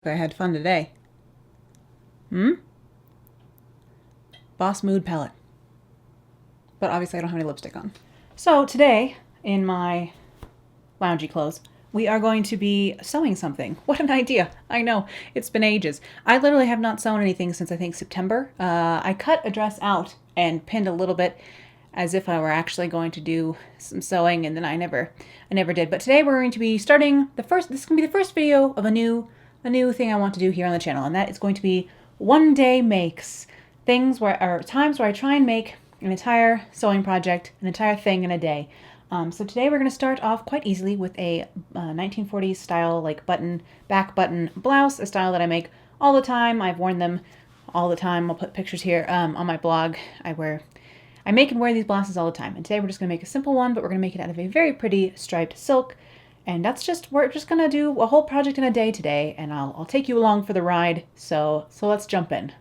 I had fun today. Boss Mood palette. But obviously I don't have any lipstick on. So today, in my loungy clothes, we are going to be sewing something. What an idea. I know, it's been ages. I literally have not sewn anything since I think September. I cut a dress out and pinned a little bit as if I were actually going to do some sewing, and then I never did. But today we're going to be starting this is going to be the first video of a new thing I want to do here on the channel, and that is going to be one day makes. Times where I try and make an entire sewing project, an entire thing in a day. So today we're going to start off quite easily with a 1940s style, like back button blouse, a style that I make all the time. I've worn them all the time. I'll put pictures here on my blog. I make and wear these blouses all the time. And today we're just going to make a simple one, but we're going to make it out of a very pretty striped silk. And we're just going to do a whole project in a day today, and I'll take you along for the ride. So let's jump in.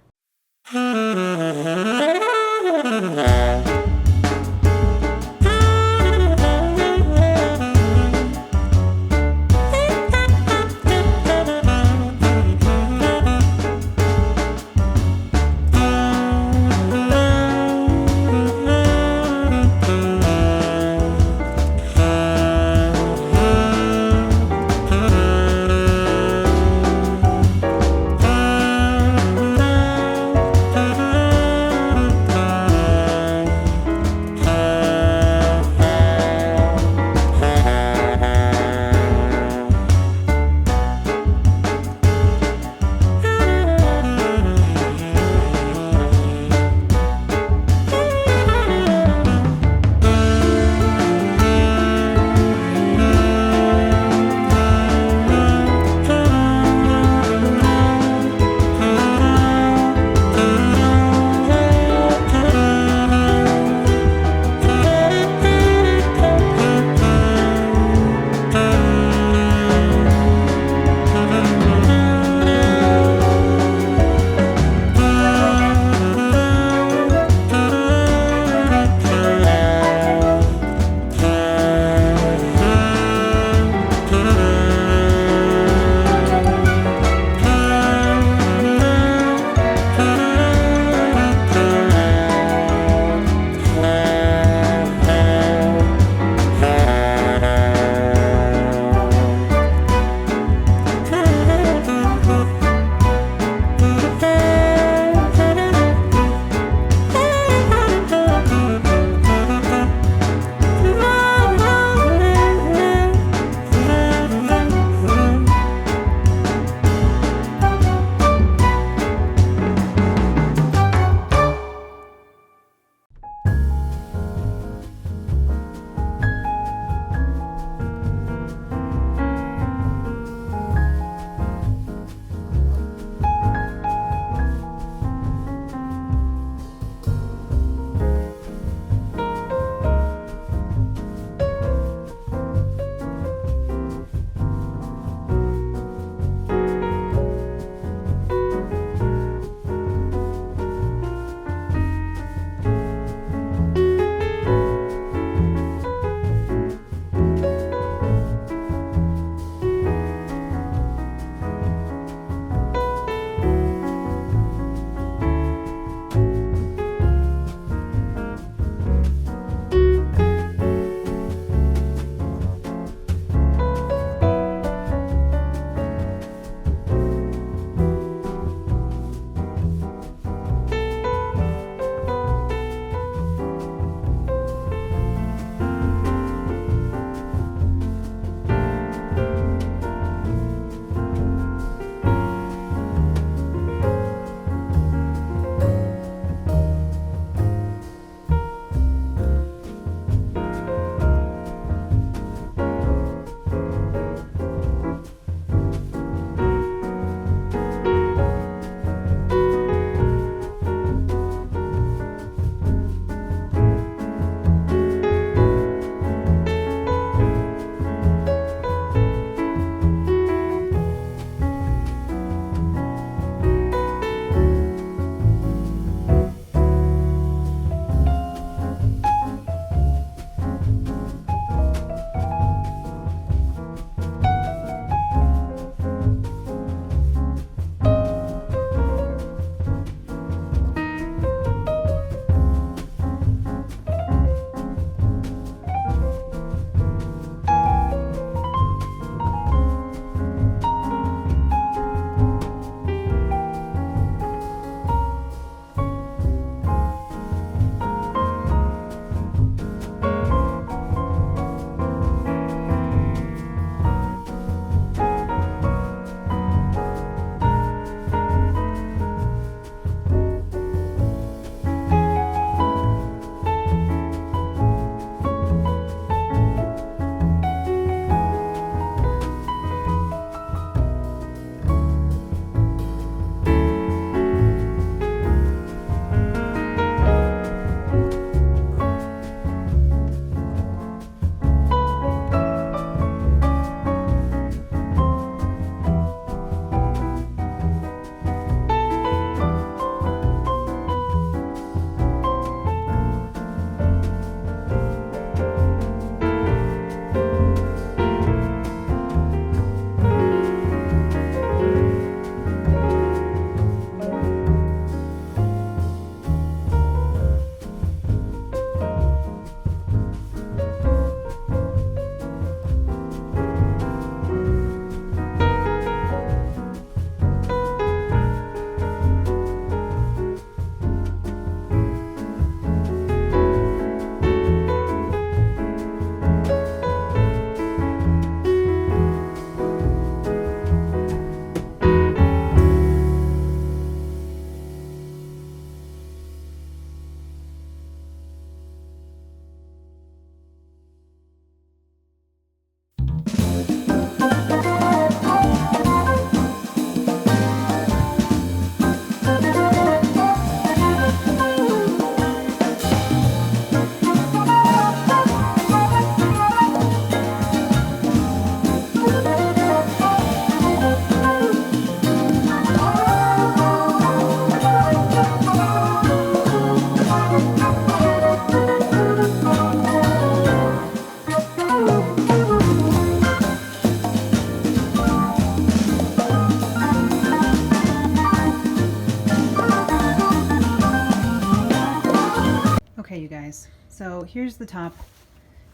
so here's the top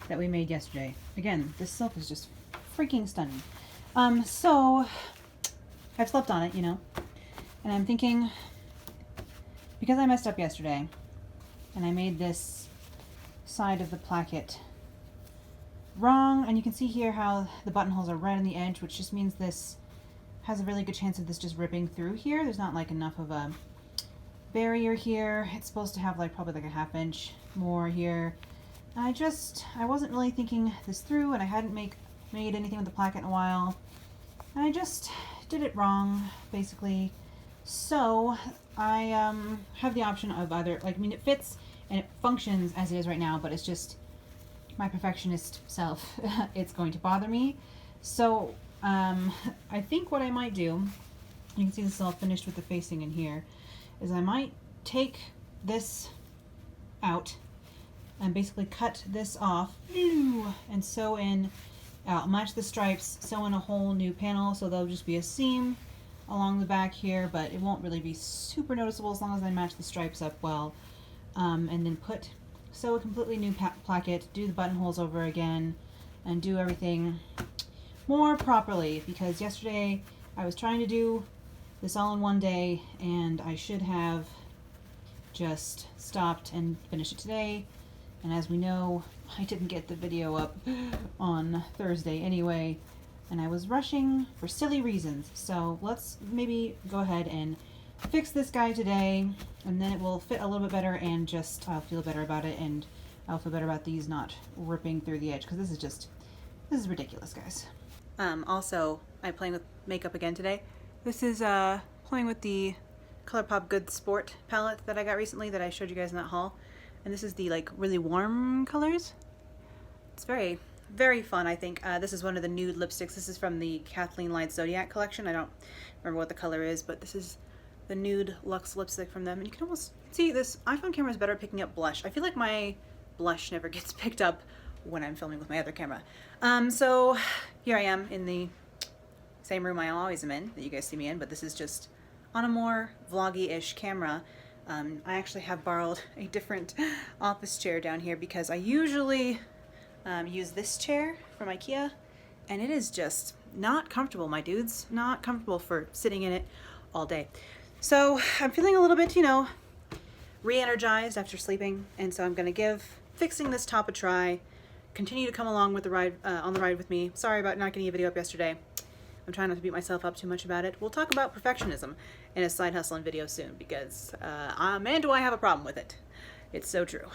that we made yesterday. Again, this silk is just freaking stunning. So I've slept on it, you know, and I'm thinking, because I messed up yesterday and I made this side of the placket wrong, and you can see here how the buttonholes are right on the edge, which just means this has a really good chance of this just ripping through here. There's not like enough of a barrier here. It's supposed to have like probably like a ½ inch more here. I wasn't really thinking this through, and I hadn't made anything with the placket in a while. I just did it wrong, basically. So I have the option of either, like, I mean, it fits and it functions as it is right now, but it's just my perfectionist self. It's going to bother me. So I think what I might do, you can see this is all finished with the facing in here, is I might take this out and basically cut this off and sew in, match the stripes, sew in a whole new panel, so there'll just be a seam along the back here, but it won't really be super noticeable as long as I match the stripes up well. And then sew a completely new placket, do the buttonholes over again, and do everything more properly, because yesterday I was trying to do this all in one day, and I should have just stopped and finished it today. And as we know, I didn't get the video up on Thursday anyway, and I was rushing for silly reasons. So let's maybe go ahead and fix this guy today, and then it will fit a little bit better, and just I'll feel better about it, and I'll feel better about these not ripping through the edge, because this is ridiculous, guys. Also, I'm playing with makeup again today. This is playing with the Colourpop Good Sport palette that I got recently that I showed you guys in that haul. And this is the like really warm colors. It's very, very fun, I think. This is one of the nude lipsticks. This is from the Kathleen Light Zodiac collection. I don't remember what the color is, but this is the nude luxe lipstick from them. And you can almost see this iPhone camera is better at picking up blush. I feel like my blush never gets picked up when I'm filming with my other camera. So here I am in the same room I always am in, that you guys see me in, but this is just on a more vloggy-ish camera. I actually have borrowed a different office chair down here because I usually use this chair from IKEA, and it is just not comfortable, my dudes. Not comfortable for sitting in it all day. So I'm feeling a little bit, you know, re-energized after sleeping, and so I'm going to give fixing this top a try. Continue to come along with the ride, on the ride with me. Sorry about not getting a video up yesterday. I'm trying not to beat myself up too much about it. We'll talk about perfectionism in a side hustle and video soon, because man, do I have a problem with it. It's so true.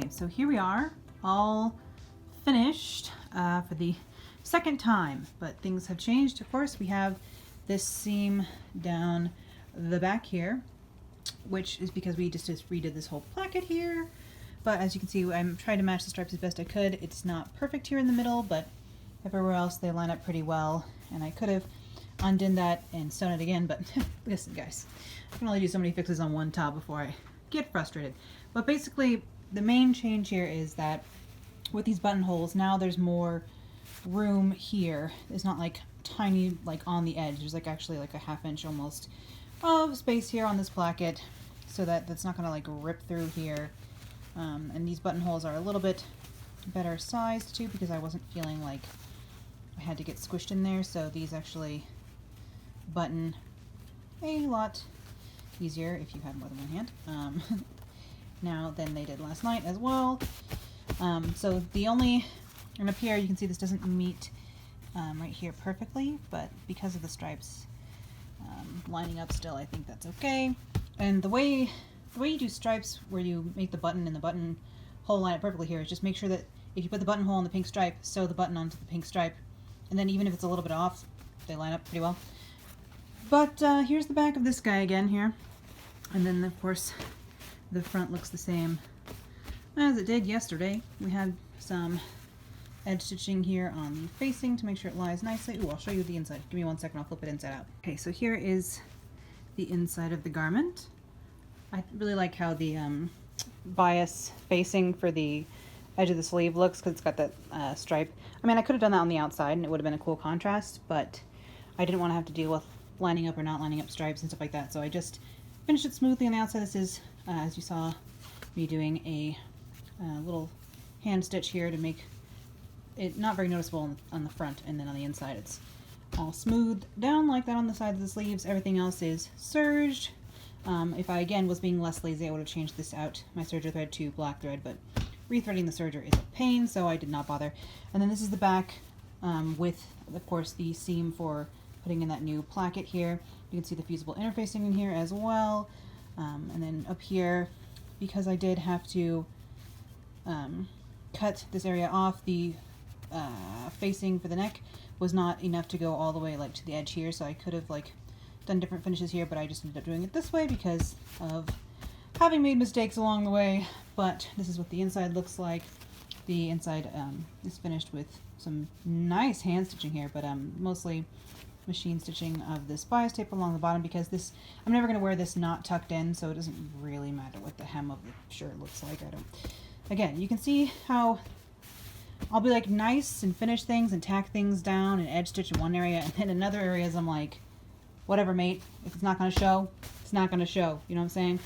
So here we are, all finished for the second time, but things have changed. Of course, we have this seam down the back here, which is because we just redid this whole placket here. But as you can see, I'm trying to match the stripes as best I could. It's not perfect here in the middle, but everywhere else they line up pretty well. And I could have undone that and sewn it again, but listen, guys, I can only do so many fixes on one top before I get frustrated. But basically, the main change here is that with these buttonholes, now there's more room here. It's not like tiny, like on the edge. There's like actually like a 1/2 inch almost of space here on this placket, so that that's not gonna like rip through here. And these buttonholes are a little bit better sized too, because I wasn't feeling like I had to get squished in there. So these actually button a lot easier if you have more than one hand now than they did last night as well. So the only, and up here you can see this doesn't meet right here perfectly, but because of the stripes lining up still, I think that's okay. And the way you do stripes, where you make the button and the button hole line up perfectly here, is just make sure that if you put the buttonhole on the pink stripe, sew the button onto the pink stripe, and then even if it's a little bit off, they line up pretty well. But here's the back of this guy again here, and then of course the front looks the same as it did yesterday. We had some edge stitching here on the facing to make sure it lies nicely. Ooh, I'll show you the inside. Give me 1 second, I'll flip it inside out. Okay, so here is the inside of the garment. I really like how the bias facing for the edge of the sleeve looks, because it's got that stripe. I mean, I could have done that on the outside and it would have been a cool contrast, but I didn't want to have to deal with lining up or not lining up stripes and stuff like that, so I just finished it smoothly on the outside. This is, as you saw me doing, a little hand stitch here to make it not very noticeable on the front, and then on the inside it's all smoothed down like that on the sides of the sleeves. Everything else is serged. If I again was being less lazy, I would have changed this out, my serger thread, to black thread, but rethreading the serger is a pain, so I did not bother. And then this is the back with, of course, the seam for putting in that new placket here. You can see the fusible interfacing in here as well. And then up here, because I did have to cut this area off, the facing for the neck was not enough to go all the way like to the edge here, so I could have like done different finishes here, but I just ended up doing it this way because of having made mistakes along the way. But this is what the inside looks like. The inside is finished with some nice hand stitching here, but mostly machine stitching of this bias tape along the bottom, because this, I'm never going to wear this not tucked in, so it doesn't really matter what the hem of the shirt looks like. Again, you can see how I'll be like nice and finish things and tack things down and edge stitch in one area, and then in other areas I'm like, whatever, mate, if it's not going to show, it's not going to show, you know what I'm saying?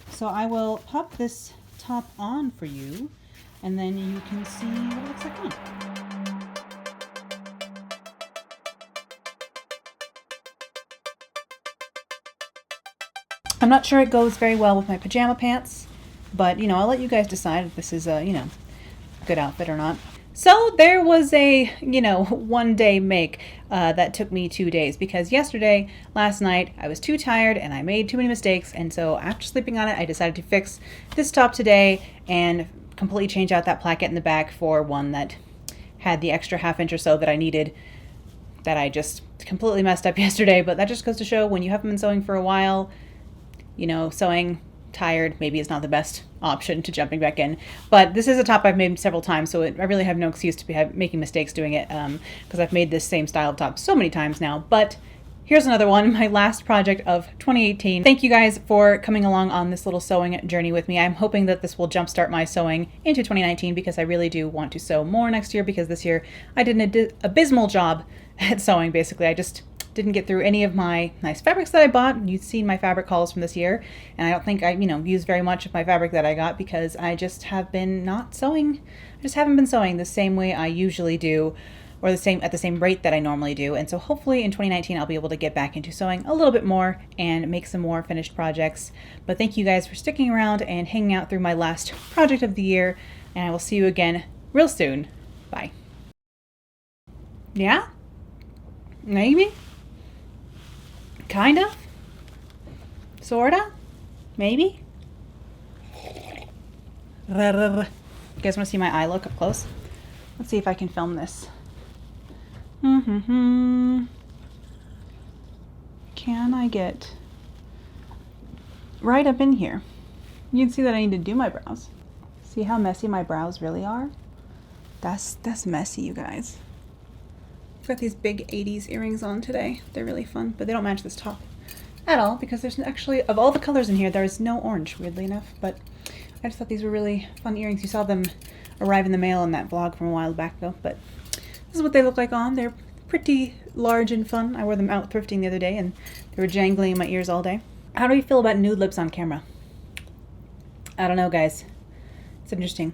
So I will pop this top on for you, and then you can see what it looks like on. I'm not sure it goes very well with my pajama pants, but you know, I'll let you guys decide if this is a, you know, good outfit or not. So there was a, you know, 1 day make that took me 2 days, because last night, I was too tired and I made too many mistakes, and so after sleeping on it, I decided to fix this top today and completely change out that placket in the back for one that had the extra 1/2 inch or so that I needed, that I just completely messed up yesterday. But that just goes to show, when you haven't been sewing for a while, you know, sewing tired maybe is not the best option to jumping back in. But this is a top I've made several times, so I really have no excuse to be making mistakes doing it, because I've made this same style of top so many times now. But here's another one, my last project of 2018. Thank you guys for coming along on this little sewing journey with me. I'm hoping that this will jumpstart my sewing into 2019, because I really do want to sew more next year, because this year I did an abysmal job at sewing. Basically, I just didn't get through any of my nice fabrics that I bought. You've seen my fabric hauls from this year, and I don't think I, you know, used very much of my fabric that I got, because I just have been not sewing. I just haven't been sewing the same way I usually do, or at the same rate that I normally do. And so hopefully in 2019 I'll be able to get back into sewing a little bit more and make some more finished projects. But thank you guys for sticking around and hanging out through my last project of the year, and I will see you again real soon. Bye. Yeah? Maybe? Kind of? Sorta? Maybe? You guys want to see my eye look up close? Let's see if I can film this. Can I get right up in here? You can see that I need to do my brows. See how messy my brows really are? That's messy, you guys. I've got these big 80s earrings on today. They're really fun, but they don't match this top. at all, because there's actually, of all the colors in here, there is no orange, weirdly enough, but I just thought these were really fun earrings. You saw them arrive in the mail in that vlog from a while back though, but this is what they look like on. They're pretty large and fun. I wore them out thrifting the other day and they were jangling in my ears all day. How do you feel about nude lips on camera? I don't know, guys. It's interesting.